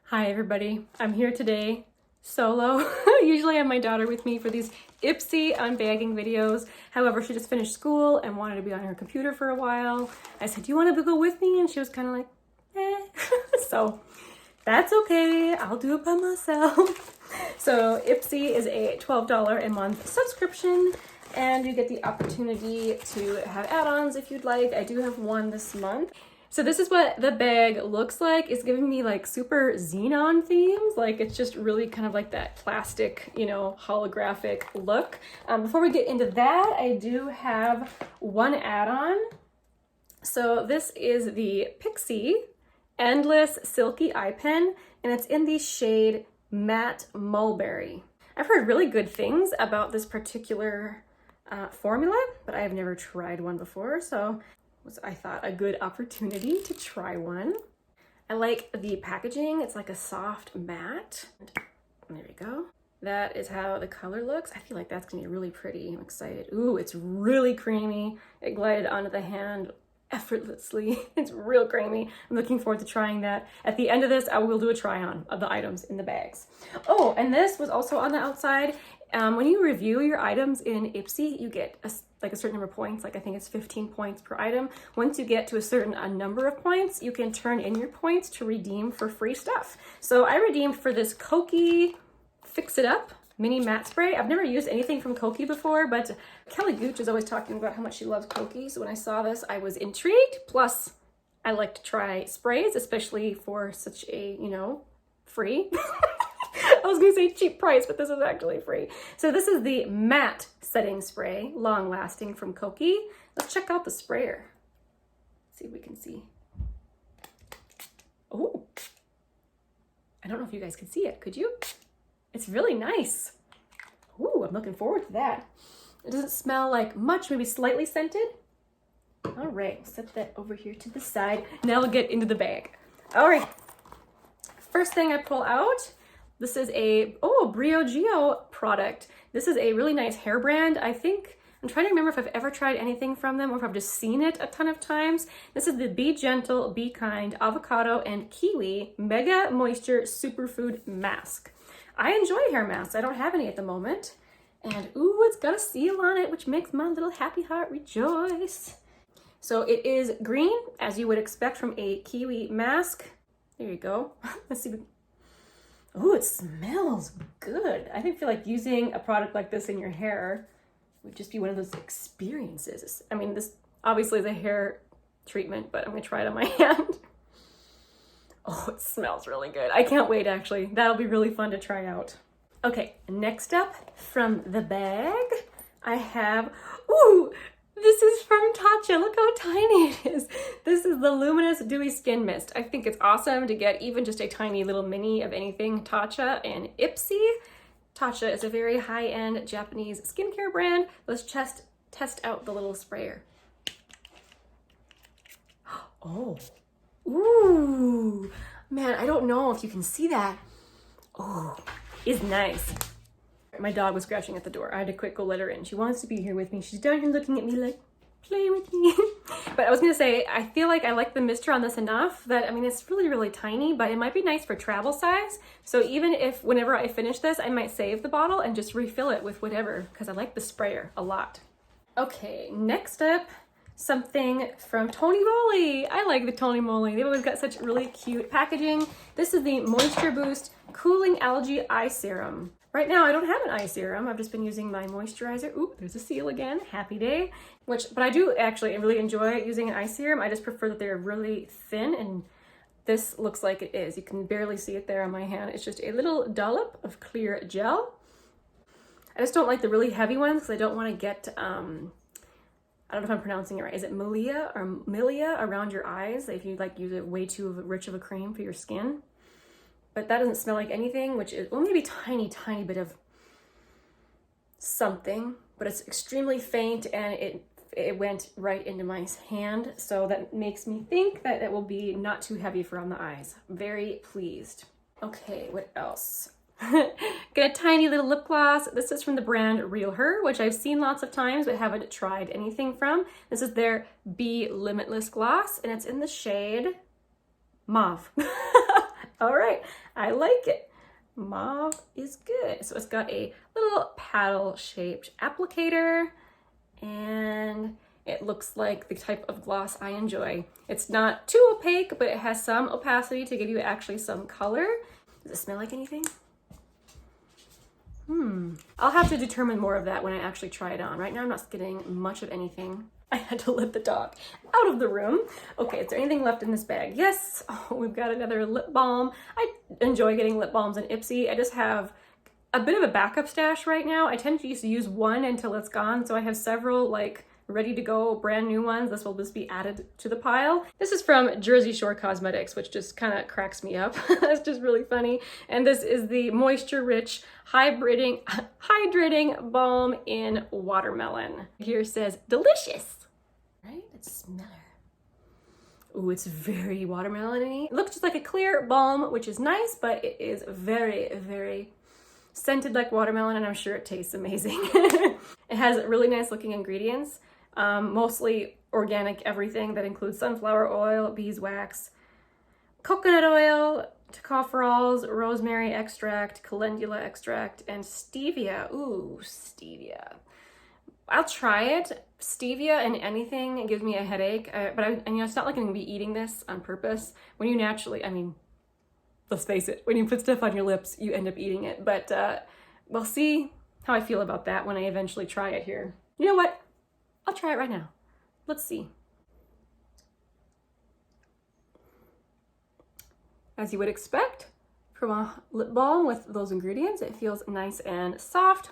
Hi everybody, I'm here today solo. Usually I have my daughter with me for these Ipsy unbagging videos. However, she just finished school and wanted to be on her computer for a while. I said, do you want to go with me? And she was kind of like, eh. So that's okay, I'll do it by myself. So Ipsy is a $12 a month subscription and you get the opportunity to have add-ons if you'd like. I do have one this month. So this is what the bag looks like. It's giving me like super xenon themes. Like it's just really kind of like that plastic, you know, holographic look. Before we get into that, I do have one add-on. So this is the Pixi Endless Silky Eye Pen, and it's in the shade Matte Mulberry. I've heard really good things about this particular formula, but I have never tried one before, so I thought a good opportunity to try one. I like the packaging. It's like a soft matte. There we go. That is how the color looks. I feel like that's gonna be really pretty. I'm excited. Ooh, it's really creamy. It glided onto the hand effortlessly. It's real creamy. I'm looking forward to trying that. At the end of this, I will do a try on of the items in the bags. Oh, and this was also on the outside. When you review your items in Ipsy, you get a certain number of points. Like I think it's 15 points per item. Once you get to a certain number of points, you can turn in your points to redeem for free stuff. So I redeemed for this Koki Fix It Up mini matte spray. I've never used anything from Koki before, but Kelly Gooch is always talking about how much she loves Koki. So when I saw this, I was intrigued. Plus, I like to try sprays, especially for such a, you know, free. I was gonna say cheap price, but this is actually free. So this is the matte setting spray, long lasting from Koki. Let's check out the sprayer. See if we can see. Oh, I don't know if you guys can see it. Could you? It's really nice. Ooh, I'm looking forward to that. It doesn't smell like much, maybe slightly scented. All right, we'll set that over here to the side. Now we'll get into the bag. All right, first thing I pull out, this is a, Briogeo product. This is a really nice hair brand. I'm trying to remember if I've ever tried anything from them or if I've just seen it a ton of times. This is the Be Gentle, Be Kind Avocado and Kiwi Mega Moisture Superfood Mask. I enjoy hair masks. I don't have any at the moment. And ooh, it's got a seal on it, which makes my little happy heart rejoice. So it is green, as you would expect from a kiwi mask. There you go. Let's see. Ooh, it smells good. I feel like using a product like this in your hair would just be one of those experiences. I mean, this obviously is a hair treatment, but I'm gonna try it on my hand. Oh, it smells really good. I can't wait, actually. That'll be really fun to try out. Okay, next up from the bag, I have, ooh, this is from Tatcha. Look how tiny it is. This is the Luminous Dewy Skin Mist. I think it's awesome to get even just a tiny little mini of anything Tatcha and Ipsy. Tatcha is a very high-end Japanese skincare brand. Let's just test out the little sprayer. Oh, ooh, man, I don't know if you can see that. Oh, it's nice. My dog was scratching at the door. I had to quick go let her in. She wants to be here with me. She's down here looking at me like, play with me. But I was gonna say, I feel like I like the mister on this enough that, I mean, it's really, really tiny, but it might be nice for travel size. So even if whenever I finish this, I might save the bottle and just refill it with whatever, because I like the sprayer a lot. Okay, next up, something from Tony Moly. I like the Tony Moly. They've always got such really cute packaging. This is the Moisture Boost Cooling Algae Eye Serum. Right now, I don't have an eye serum. I've just been using my moisturizer. Ooh, there's a seal again. Happy day. But I do actually really enjoy using an eye serum. I just prefer that they're really thin, and this looks like it is. You can barely see it there on my hand. It's just a little dollop of clear gel. I just don't like the really heavy ones because I don't want to get, I don't know if I'm pronouncing it right. Is it milia around your eyes if you like use it way too rich of a cream for your skin? But that doesn't smell like anything, which is, well, maybe tiny bit of something, but it's extremely faint and it went right into my hand. So that makes me think that it will be not too heavy for on the eyes. Very pleased. Okay, what else? Get a tiny little lip gloss. This is from the brand Real Her, which I've seen lots of times but haven't tried anything from. This is their Be Limitless gloss, and it's in the shade Mauve. All right, I like it. Mauve is good. So it's got a little paddle shaped applicator, and it looks like the type of gloss I enjoy. It's not too opaque, but it has some opacity to give you actually some color. Does it smell like anything? I'll have to determine more of that when I actually try it on. Right now I'm not getting much of anything. I had to let the dog out of the room. Okay, is there anything left in this bag? Yes. Oh, we've got another lip balm. I enjoy getting lip balms in Ipsy. I just have a bit of a backup stash right now. I tend to use one until it's gone, so I have several like ready to go brand new ones. This will just be added to the pile. This is from Jersey Shore Cosmetics, which just kind of cracks me up. It's just really funny. And this is the Moisture Rich Hydrating Balm in Watermelon. Here says delicious, right? Let's smell her. Ooh, it's very watermelon-y. It looks just like a clear balm, which is nice, but it is very, very scented like watermelon, and I'm sure it tastes amazing. It has really nice looking ingredients, mostly organic everything that includes sunflower oil, beeswax, coconut oil, tocopherols, rosemary extract, calendula extract, and stevia. Ooh, stevia. I'll try it. Stevia in anything, it gives me a headache, but it's not like I'm gonna be eating this on purpose. When you naturally, let's face it, when you put stuff on your lips, you end up eating it. But we'll see how I feel about that when I eventually try it here. You know what? I'll try it right now. Let's see. As you would expect from a lip balm with those ingredients, it feels nice and soft.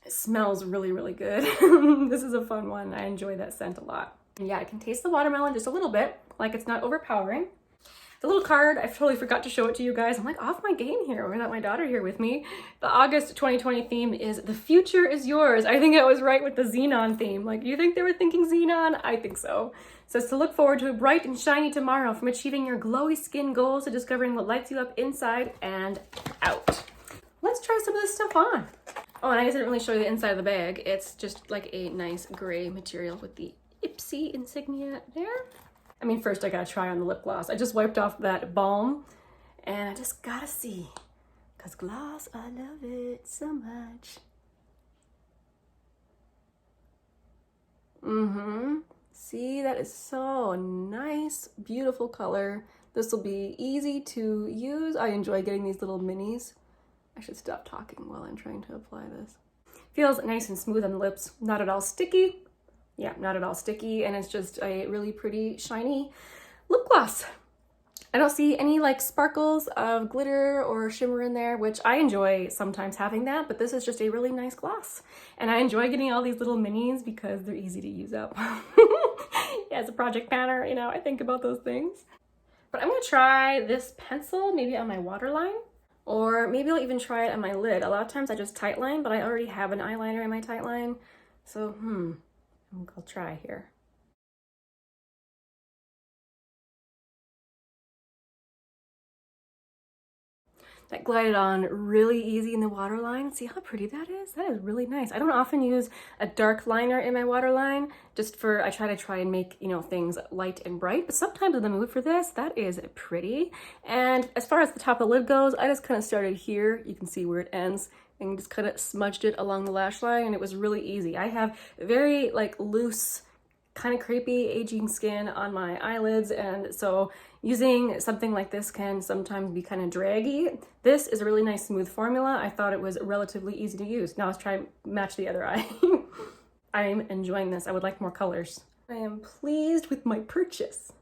It smells really, really good. This is a fun one. I enjoy that scent a lot. And yeah, I can taste the watermelon just a little bit, like it's not overpowering. The little card, I totally forgot to show it to you guys. I'm like off my game here without my daughter here with me. The August 2020 theme is "The future is yours." I think I was right with the xenon theme. Like, you think they were thinking xenon? I think so. It says to look forward to a bright and shiny tomorrow, from achieving your glowy skin goals to discovering what lights you up inside and out. Let's try some of this stuff on. Oh, and I didn't really show you the inside of the bag. It's just like a nice gray material with the Ipsy insignia there. First I gotta try on the lip gloss. I just wiped off that balm and I just gotta see, cause gloss, I love it so much. See, that is so nice, beautiful color. This will be easy to use. I enjoy getting these little minis. I should stop talking while I'm trying to apply this. Feels nice and smooth on the lips, not at all sticky. Yeah, not at all sticky, and it's just a really pretty shiny lip gloss. I don't see any like sparkles of glitter or shimmer in there, which I enjoy sometimes having that, but this is just a really nice gloss. And I enjoy getting all these little minis because they're easy to use up. Yeah, as a project planner, I think about those things. But I'm gonna try this pencil maybe on my waterline, or maybe I'll even try it on my lid. A lot of times I just tightline, but I already have an eyeliner in my tightline. So, I'll try here. That glided on really easy in the waterline. See how pretty that is? That is really nice. I don't often use a dark liner in my waterline, I try and make, things light and bright, but sometimes in the mood for this, that is pretty. And as far as the top of the lid goes, I just kind of started here. You can see where it ends, and just kind of smudged it along the lash line, and it was really easy. I have very loose, kind of crepey aging skin on my eyelids, and so using something like this can sometimes be kind of draggy. This is a really nice smooth formula. I thought it was relatively easy to use. Now let's try and match the other eye. I'm enjoying this. I would like more colors. I am pleased with my purchase.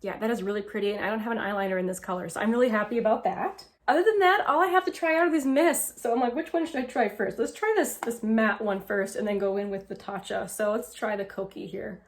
Yeah, that is really pretty, and I don't have an eyeliner in this color, so I'm really happy about that. Other than that, all I have to try out are these mists. So I'm like, which one should I try first? Let's try this matte one first and then go in with the Tatcha. So let's try the Koki here.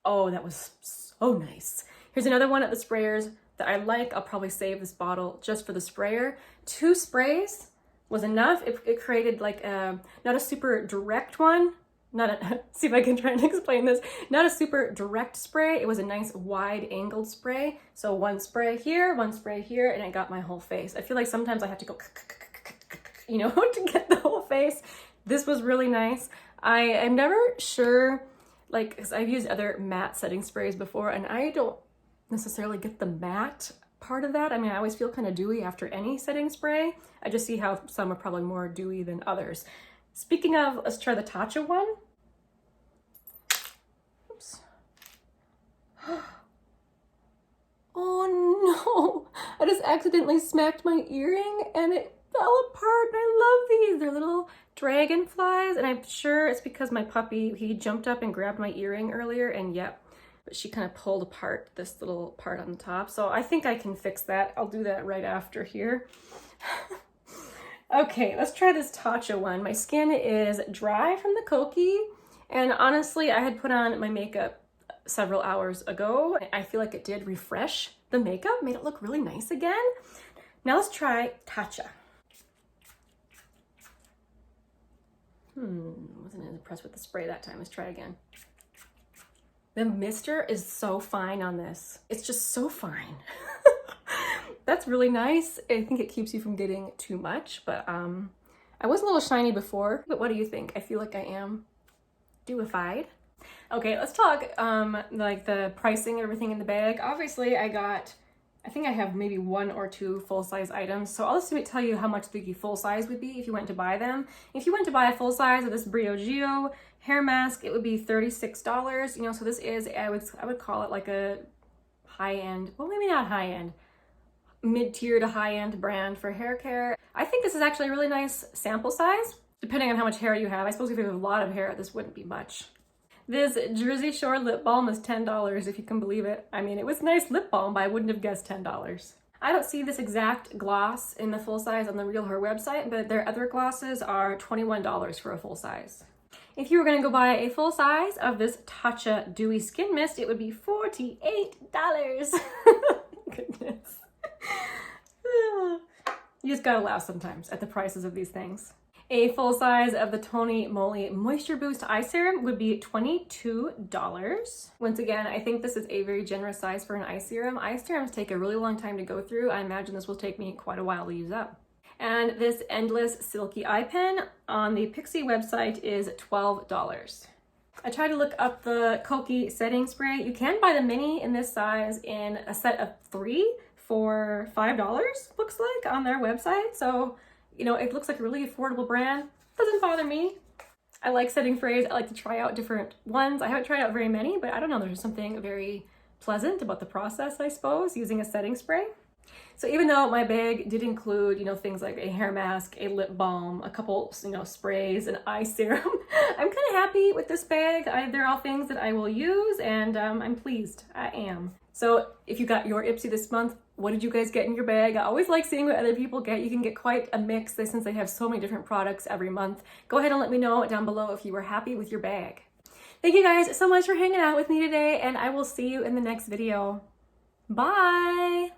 Oh, that was so nice. Here's another one at the sprayers that I like. I'll probably save this bottle just for the sprayer. 2 sprays was enough. It created not a super direct one. See if I can try and explain this. Not a super direct spray. It was a nice wide angled spray. So 1 spray here, 1 spray here, and it got my whole face. I feel like sometimes I have to go, to get the whole face. This was really nice. I am never sure, because I've used other matte setting sprays before, and I don't necessarily get the matte part of that. I mean, I always feel kind of dewy after any setting spray. I just see how some are probably more dewy than others. Speaking of, let's try the Tatcha one. Oops. Oh no, I just accidentally smacked my earring and it fell apart, and I love these. They're little dragonflies, and I'm sure it's because my puppy, he jumped up and grabbed my earring earlier, and yep, but she kind of pulled apart this little part on the top. So I think I can fix that. I'll do that right after here. Okay, let's try this Tatcha one. My skin is dry from the Koki, and honestly, I had put on my makeup several hours ago. I feel like it did refresh the makeup, made it look really nice again. Now let's try Tatcha. Wasn't impressed with the spray that time. Let's try it again. The mister is so fine on this. It's just so fine. That's really nice. I think it keeps you from getting too much, but I was a little shiny before, but what do you think? I feel like I am dewified. Okay, let's talk like the pricing and everything in the bag. Obviously, I think I have maybe 1 or 2 full-size items. So I'll just tell you how much the full size would be if you went to buy them. If you went to buy a full size of this Briogeo hair mask, it would be $36. You know, so this is, I would call it like a high-end, well, maybe not high-end, mid-tier to high-end brand for hair care. I think this is actually a really nice sample size, depending on how much hair you have. I suppose if you have a lot of hair, this wouldn't be much. This Jersey Shore lip balm is $10, if you can believe it. I mean, it was nice lip balm, but I wouldn't have guessed $10. I don't see this exact gloss in the full size on the Real Her website, but their other glosses are $21 for a full size. If you were gonna go buy a full size of this Tatcha Dewy Skin Mist, it would be $48. Goodness. You just gotta laugh sometimes at the prices of these things. A full size of the Tony Moly Moisture Boost Eye Serum would be $22. Once again, I think this is a very generous size for an eye serum. Eye serums take a really long time to go through. I imagine this will take me quite a while to use up. And this Endless Silky Eye Pen on the Pixi website is $12. I tried to look up the Koki setting spray. You can buy the mini in this size in a set of 3 for $5, looks like, on their website. So, you know, it looks like a really affordable brand. Doesn't bother me. I like setting sprays. I like to try out different ones. I haven't tried out very many, but I don't know, there's something very pleasant about the process, I suppose, using a setting spray. So even though my bag did include, you know, things like a hair mask, a lip balm, a couple, you know, sprays, an eye serum, I'm kind of happy with this bag. They're all things that I will use, and I'm pleased. I am. So if you got your Ipsy this month, what did you guys get in your bag? I always like seeing what other people get. You can get quite a mix since they have so many different products every month. Go ahead and let me know down below if you were happy with your bag. Thank you guys so much for hanging out with me today, and I will see you in the next video. Bye!